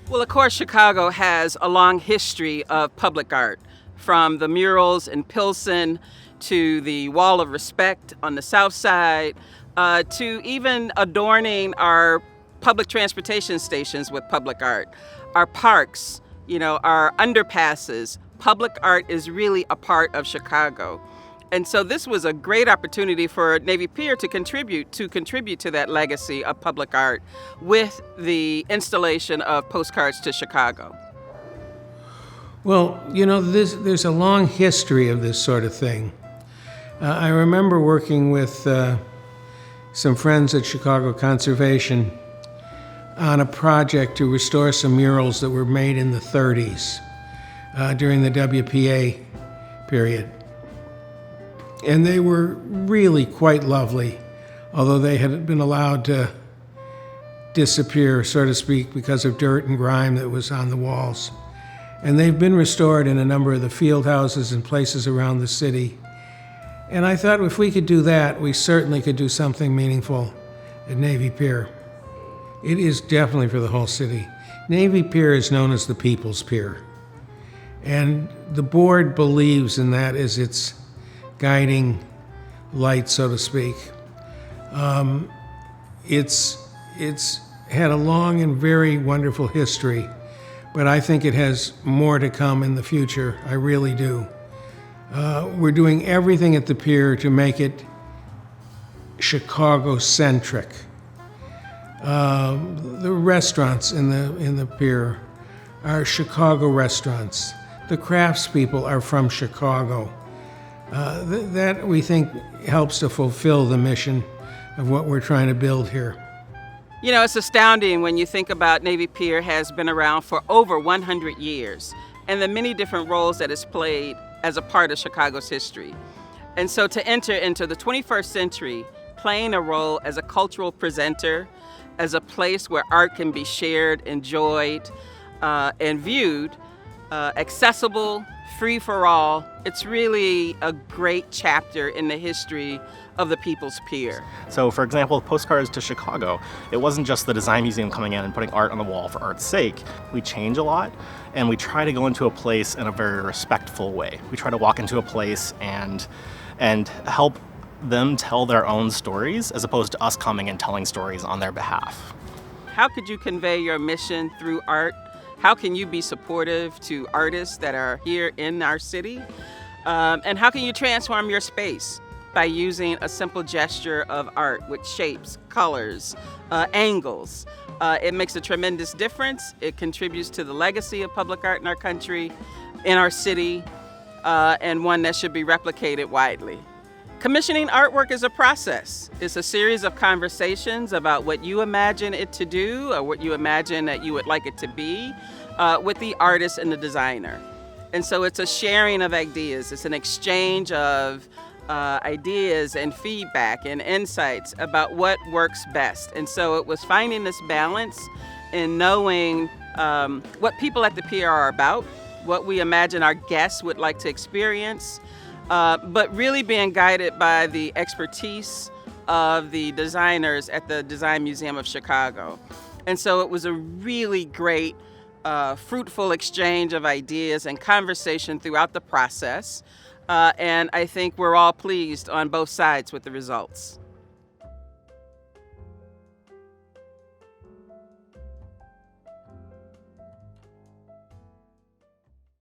Well, of course, Chicago has a long history of public art, from the murals in Pilsen to the Wall of Respect on the South Side, to even adorning our public transportation stations with public art, our parks, our underpasses. Public art is really a part of Chicago. And so this was a great opportunity for Navy Pier to contribute to that legacy of public art with the installation of Postcards to Chicago. Well, there's a long history of this sort of thing. I remember working with some friends at Chicago Conservation on a project to restore some murals that were made in the 30s during the WPA period. And they were really quite lovely, although they had been allowed to disappear, so to speak, because of dirt and grime that was on the walls. And they've been restored in a number of the field houses and places around the city. And I thought if we could do that, we certainly could do something meaningful at Navy Pier. It is definitely for the whole city. Navy Pier is known as the People's Pier. And the board believes in that as its guiding light, so to speak. It's had a long and very wonderful history, but I think it has more to come in the future. I really do. We're doing everything at the pier to make it Chicago-centric. The restaurants in the pier are Chicago restaurants. The craftspeople are from Chicago. That we think helps to fulfill the mission of what we're trying to build here. It's astounding when you think about Navy Pier has been around for over 100 years and the many different roles that it's played as a part of Chicago's history. And so to enter into the 21st century, playing a role as a cultural presenter, as a place where art can be shared, enjoyed, and viewed, accessible, free for all, it's really a great chapter in the history of the People's Pier. So, for example, Postcards to Chicago, it wasn't just the design museum coming in and putting art on the wall for art's sake. We change a lot, and we try to go into a place in a very respectful way. We try to walk into a place and help them tell their own stories, as opposed to us coming and telling stories on their behalf. How could you convey your mission through art? How can you be supportive to artists that are here in our city? And how can you transform your space by using a simple gesture of art with shapes, colors, angles? It makes a tremendous difference. It contributes to the legacy of public art in our country, in our city, and one that should be replicated widely. Commissioning artwork is a process. It's a series of conversations about what you imagine it to do or what you imagine that you would like it to be with the artist and the designer. And so it's a sharing of ideas. It's an exchange of ideas and feedback and insights about what works best. And so it was finding this balance in knowing what people at the pier are about, what we imagine our guests would like to experience, but really being guided by the expertise of the designers at the Design Museum of Chicago. And so it was a really great, fruitful exchange of ideas and conversation throughout the process. And I think we're all pleased on both sides with the results.